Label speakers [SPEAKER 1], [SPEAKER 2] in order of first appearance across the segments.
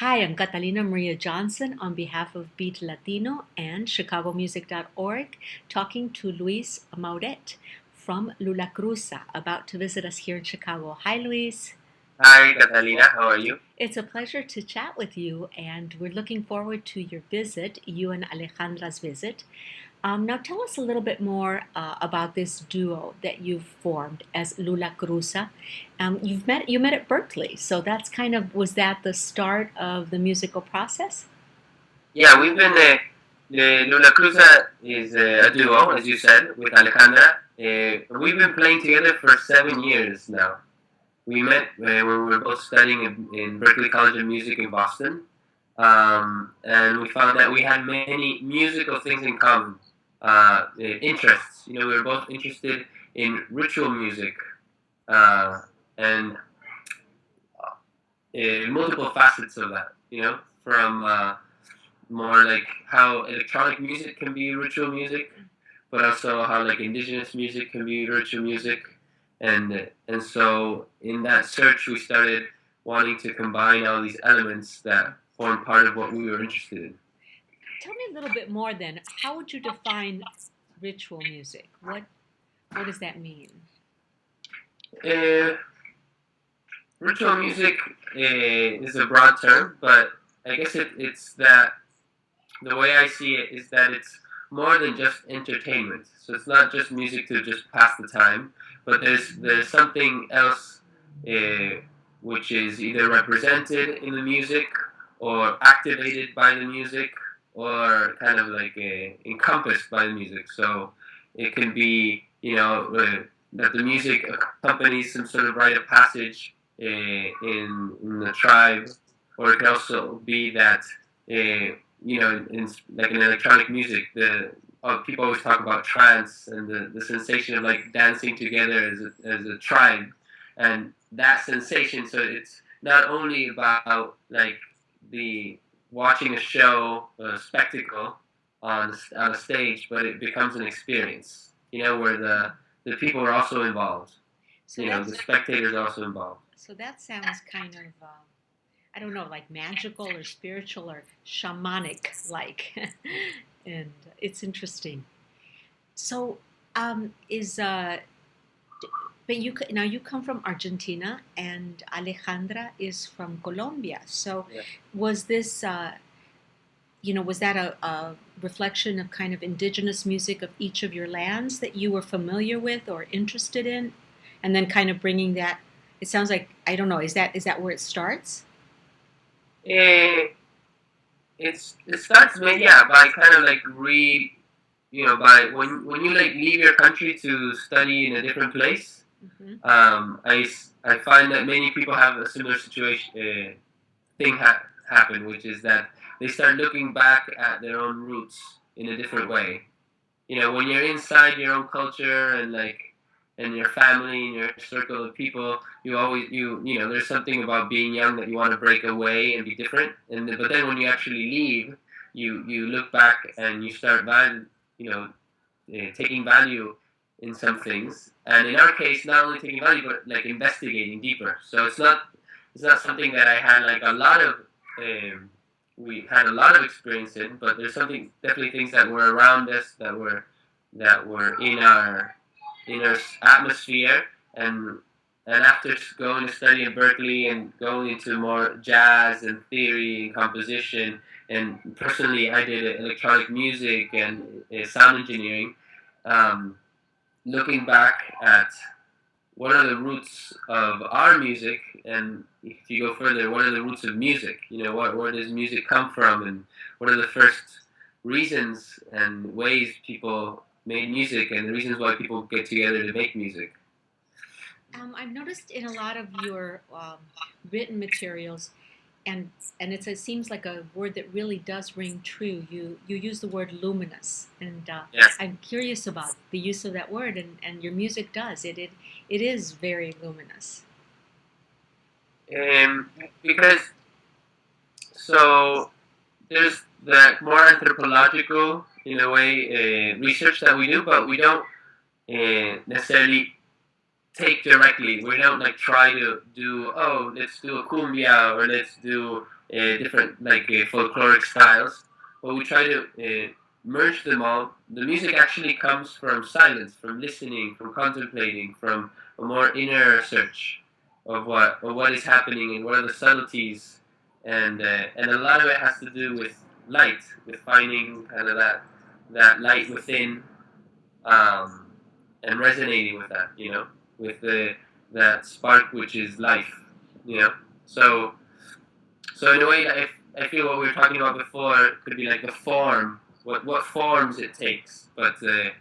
[SPEAKER 1] Hi, I'm Catalina Maria Johnson on behalf of Beat Latino and ChicagoMusic.org, talking to Luis Maurette from Lulacruza, about to visit us here in Chicago. Hi, Luis.
[SPEAKER 2] Hi, Catalina. How are you?
[SPEAKER 1] It's a pleasure to chat with you, and we're looking forward to your visit, you and Alejandra's visit. Now, tell us a little bit more about this duo that you've formed as Lulacruza. You met at Berkeley, so that's kind of was that the start of the musical process?
[SPEAKER 2] Yeah, we've been the Lulacruza is a duo, as you said, with Alejandra. We've been playing together for 7 years now. We met when we were both studying in Berkeley College of Music in Boston, and we found that we had many musical things in common, interests. We were both interested in ritual music uh, and multiple facets of that. From more like how electronic music can be ritual music, but also how like indigenous music can be ritual music, and so in that search we started wanting to combine all these elements that form part of what we were interested in.
[SPEAKER 1] Tell me a little bit more then. How would you define ritual music? What does that mean?
[SPEAKER 2] Uh, Ritual music is a broad term, but I guess it's that the way I see it is that it's more than just entertainment. So it's not just music to just pass the time, but there's something else, uh, which is either represented in the music or activated by the music or kind of like encompassed by the music. So it can be that the music accompanies some sort of rite of passage in the tribe, or it could also be that like in electronic music, the people always talk about trance and the sensation of like dancing together as a tribe, and that sensation. So it's not only about like the watching a show, a spectacle on a stage, but it becomes an experience. Where the people are also involved.
[SPEAKER 1] So
[SPEAKER 2] The
[SPEAKER 1] that's
[SPEAKER 2] spectators are also involved.
[SPEAKER 1] so that sounds kind of I don't know, like magical or spiritual or shamanic like. And it's interesting. So is but now you come from Argentina and Alejandra is from Colombia. So
[SPEAKER 2] Yeah.
[SPEAKER 1] was this was that a reflection of kind of indigenous music of each of your lands that you were familiar with or interested in, and then kind of bringing that? It sounds like I don't know. Is that where it starts?
[SPEAKER 2] Eh, it starts maybe, yeah, by kind of like by when you like leave your country to study in a different place.
[SPEAKER 1] Hmm.
[SPEAKER 2] I find that many people have a similar situation thing happen, which is that they start looking back at their own roots in a different way. When you're inside your own culture and like and your family and your circle of people, you always there's something about being young that you want to break away and be different. But then when you actually leave, you look back and you start taking value in some things. And in our case, not only taking value but like investigating deeper. So it's not something that I had like a lot of. We had a lot of experience in, but there's something definitely things that were around us that were in our atmosphere, and after going to study in Berkeley and going into more jazz and theory and composition, and personally I did electronic music and sound engineering. Um, Looking back at what are the roots of our music, and if you go further, what are the roots of music? Where does music come from, and what are the first reasons and ways people made music, and the reasons why people get together to make music.
[SPEAKER 1] I've noticed in a lot of your written materials, and it seems like a word that really does ring true. You use the word luminous, and
[SPEAKER 2] Yes.
[SPEAKER 1] I'm curious about the use of that word, and your music does it is very luminous.
[SPEAKER 2] Um, because so there's that more anthropological, in a way, research that we do, but we don't necessarily take directly. We don't like try to do, oh, let's do a cumbia or let's do different like folkloric styles, but we try to merge them all. The music actually comes from silence, from listening, from contemplating, from a more inner search of what is happening and what are the subtleties, and a lot of it has to do with light, with finding kind of that light within, um, and resonating with that, with that spark which is life, you know. So in a way, I feel what we were talking about before could be like the form, what forms it takes, but the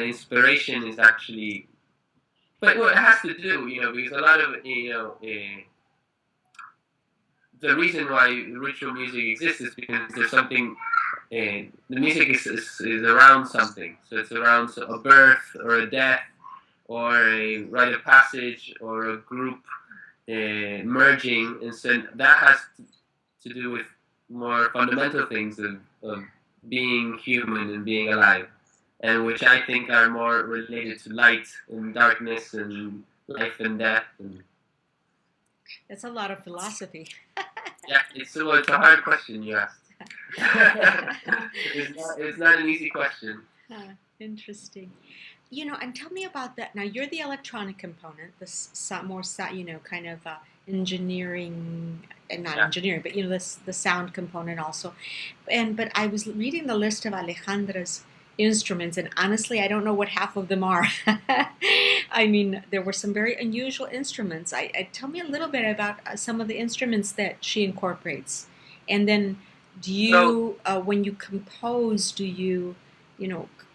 [SPEAKER 2] inspiration is actually, but what it has to do, because a lot of the reason why ritual music exists is because there's something. The music is around something, so it's around a birth or a death or a rite of passage or a group merging, and so that has to do with more fundamental things of being human and being alive, and which I think are more related to light and darkness and life and death. And
[SPEAKER 1] That's a lot of philosophy.
[SPEAKER 2] yeah, it's a hard question you asked. It's not an easy question.
[SPEAKER 1] Interesting. And tell me about that. Now, you're the electronic component, the more, kind of engineering, and not engineering, but the sound component also. But I was reading the list of Alejandra's instruments, and honestly, I don't know what half of them are. I mean, there were some very unusual instruments. Tell me a little bit about some of the instruments that she incorporates, and then do you, when you compose, do you,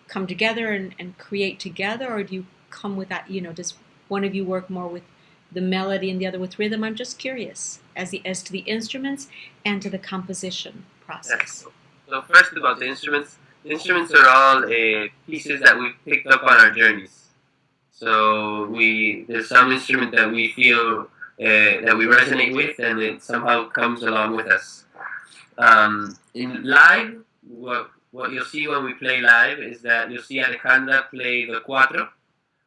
[SPEAKER 1] come together and create together, or do you come with that? Does one of you work more with the melody and the other with rhythm? I'm just curious as to the instruments and to the composition process.
[SPEAKER 2] So first about the instruments. The instruments are all pieces that we've picked up on our journeys. So there's some instrument that we feel that we resonate with, and it somehow comes along with us. In live, what you'll see when we play live is that you'll see Alejandra play the cuatro,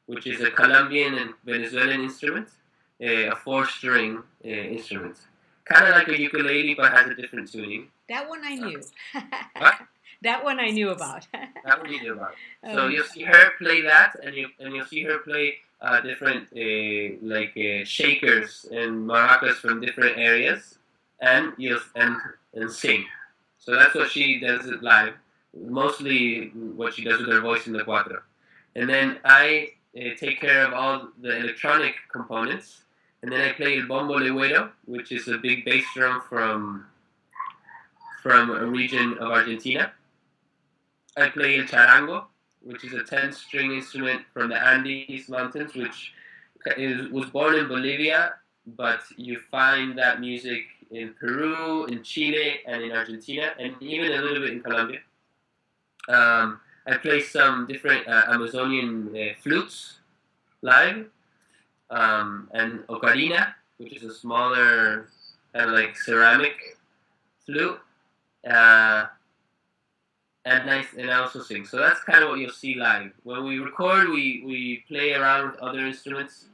[SPEAKER 2] which is a Colombian and Venezuelan instrument, a four-string instrument. Kind of like a ukulele, but has a different tuning.
[SPEAKER 1] That one I knew.
[SPEAKER 2] What?
[SPEAKER 1] That one I knew about.
[SPEAKER 2] That one you knew about. So you'll see her play that, and you'll see her play different shakers and maracas from different areas, and and sing. So that's what she does it live. Mostly what she does with her voice in the cuatro. And then I take care of all the electronic components, and then I play el bombo legüero, which is a big bass drum from a region of Argentina. I play el charango, which is a 10-string instrument from the Andes Mountains, which was born in Bolivia, but you find that music in Peru, in Chile, and in Argentina, and even a little bit in Colombia. I play some different Amazonian flutes live, and ocarina, which is a smaller kind of like ceramic flute. And I also sing. So that's kind of what you'll see live. When we record, we play around with other instruments.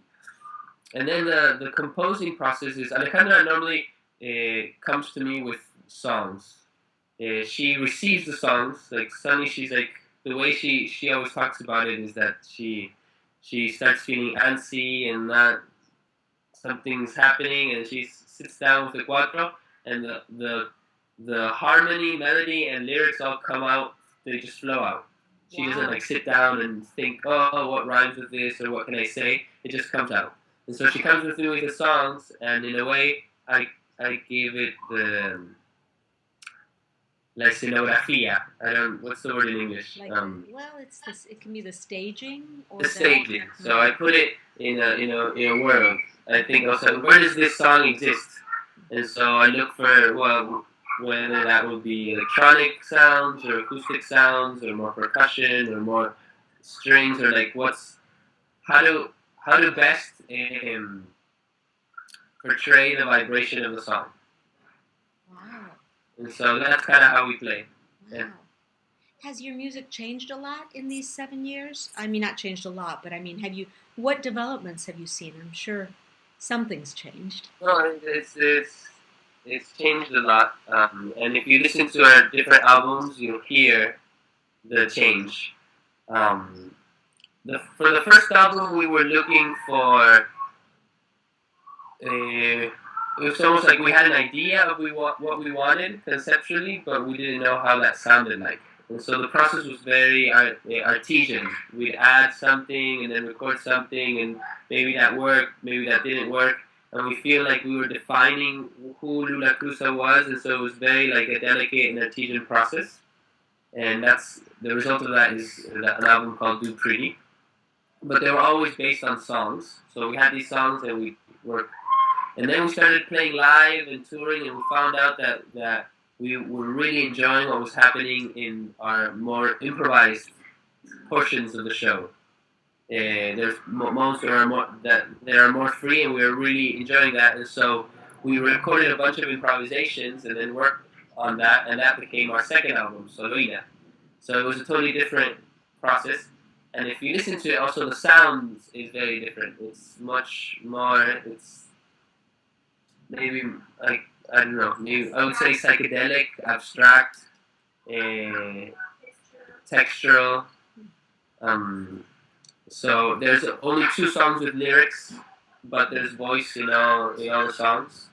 [SPEAKER 2] And then the composing process is Alejandra normally comes to me with songs. She receives the songs. Like Sunny, she's like, the way she always talks about it is that she starts feeling antsy and not something's happening, and she sits down with the cuatro, and the harmony, melody, and lyrics all come out. They just flow out. She doesn't like sit down and think, oh, what rhymes with this or what can I say. It just comes out. And so she comes with me with the songs, and in a way, I gave it the la escenografía. What's the word in English?
[SPEAKER 1] Like, it's this. It can be the staging or
[SPEAKER 2] the staging. So I put it in a world. I think also, where does this song exist? And so I look for whether that would be electronic sounds or acoustic sounds or more percussion or more strings, or like how to best portray the vibration of the song.
[SPEAKER 1] Wow.
[SPEAKER 2] And so that's kind of how we play.
[SPEAKER 1] Wow.
[SPEAKER 2] Yeah.
[SPEAKER 1] Has your music changed a lot in these 7 years? I mean, not changed a lot, but I mean, what developments have you seen? I'm sure something's changed.
[SPEAKER 2] No, it's changed a lot. And if you listen to our different albums, you'll hear the change. Um, for the first album, we were looking for it was almost like we had an idea of what we wanted conceptually, but we didn't know how that sounded like. And so the process was very artesian. We'd add something and then record something, and maybe that worked, maybe that didn't work. And we feel like we were defining who Lulacruza was, and so it was very like a delicate and artesian process. And that's the result of that is an album called Do Pretty. But they were always based on songs. So we had these songs and we worked. And then we started playing live and touring, and we found out that we were really enjoying what was happening in our more improvised portions of the show. There's moments that they are more free, and we were really enjoying that. And so we recorded a bunch of improvisations and then worked on that, and that became our second album, Soloina. So it was a totally different process. And if you listen to it, also the sound is very different. It's much more. It's maybe like I don't know. Maybe I would say psychedelic, abstract, textural. So there's only 2 songs with lyrics, but there's voice in all the songs.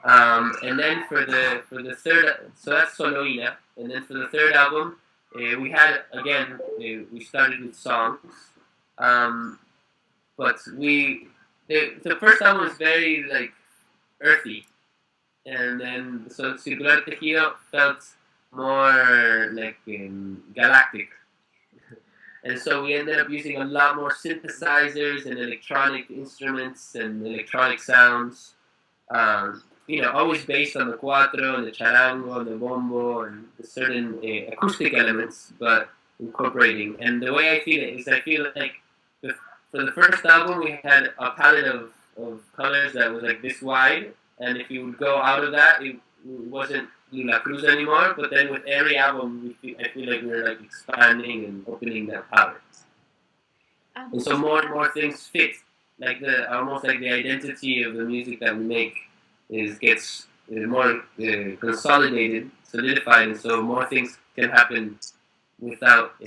[SPEAKER 2] And then for the third, so that's Soloina. And then for the third album, we had again we started with songs, but the first album was very like earthy, and then so Circular Tejido felt more like galactic. And so we ended up using a lot more synthesizers and electronic instruments and electronic sounds. Always based on the cuatro and the charango and the bombo and the certain acoustic elements, but incorporating. And the way I feel it is I feel like for the first album we had a palette of colors that was like this wide, and if you would go out of that, it wasn't Lulacruza anymore. But then with every album, I feel like we're like expanding and opening that palette, and so more and more things fit. Like almost like the identity of the music that we make gets more consolidated, solidified, and so more things can happen without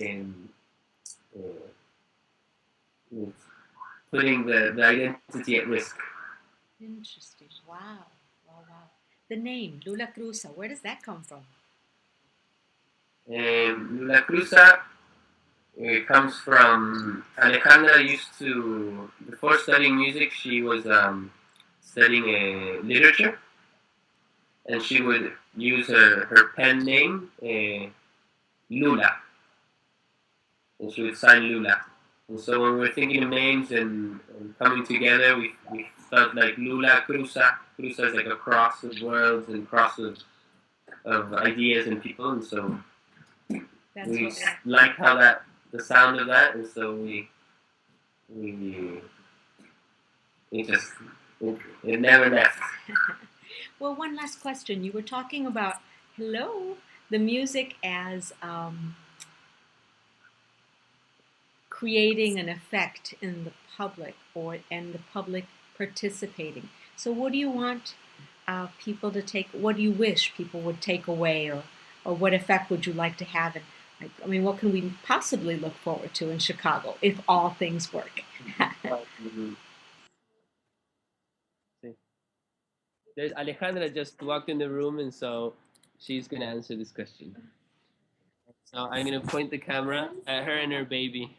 [SPEAKER 2] putting the identity at risk.
[SPEAKER 1] Interesting. Wow. Wow. Wow. The name Lulacruza. Where does that come from?
[SPEAKER 2] Lulacruza comes from Alejandra. Before studying music, she was studying literature, and she would use her pen name Lula, and she would sign Lula. And so when we were thinking of names and coming together, we felt like Lulacruza. Cruza is like a cross of worlds and cross of ideas and people, and so we liked the sound of that, and so it never left.
[SPEAKER 1] Well, one last question. You were talking about the music as creating an effect in the public and the public participating. So what do you want people to take? What do you wish people would take away, or what effect would you like to have? What can we possibly look forward to in Chicago if all things work?
[SPEAKER 2] There's Alejandra just walked in the room, and so she's gonna answer this question. So I'm gonna point the camera at her and her baby.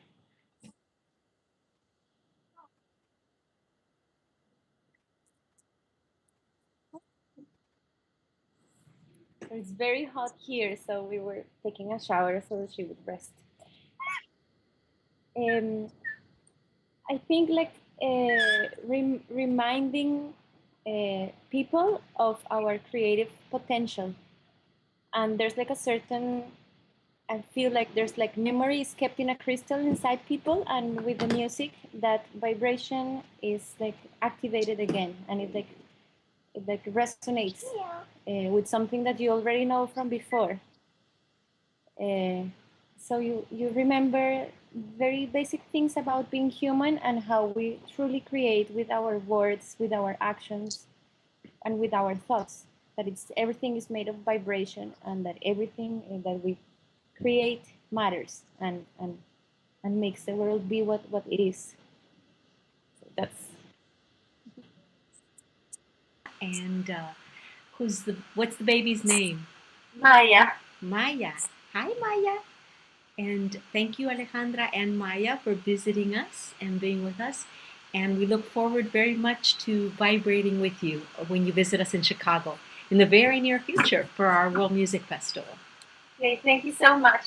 [SPEAKER 3] It's very hot here, so we were taking a shower so she would rest. I think like reminding people of our creative potential, and there's like a certain. I feel like there's like memory is kept in a crystal inside people, and with the music, that vibration is like activated again, and it resonates with something that you already know from before. So you remember very basic things about being human and how we truly create with our words, with our actions, and with our thoughts. That it's everything is made of vibration, and that everything that we create matters and makes the world be what it is. So that's
[SPEAKER 1] And what's the baby's name?
[SPEAKER 3] Maya.
[SPEAKER 1] Maya. Hi, Maya. And thank you, Alejandra and Maya, for visiting us and being with us. And we look forward very much to vibrating with you when you visit us in Chicago in the very near future for our World Music Festival.
[SPEAKER 3] Okay, thank you so much.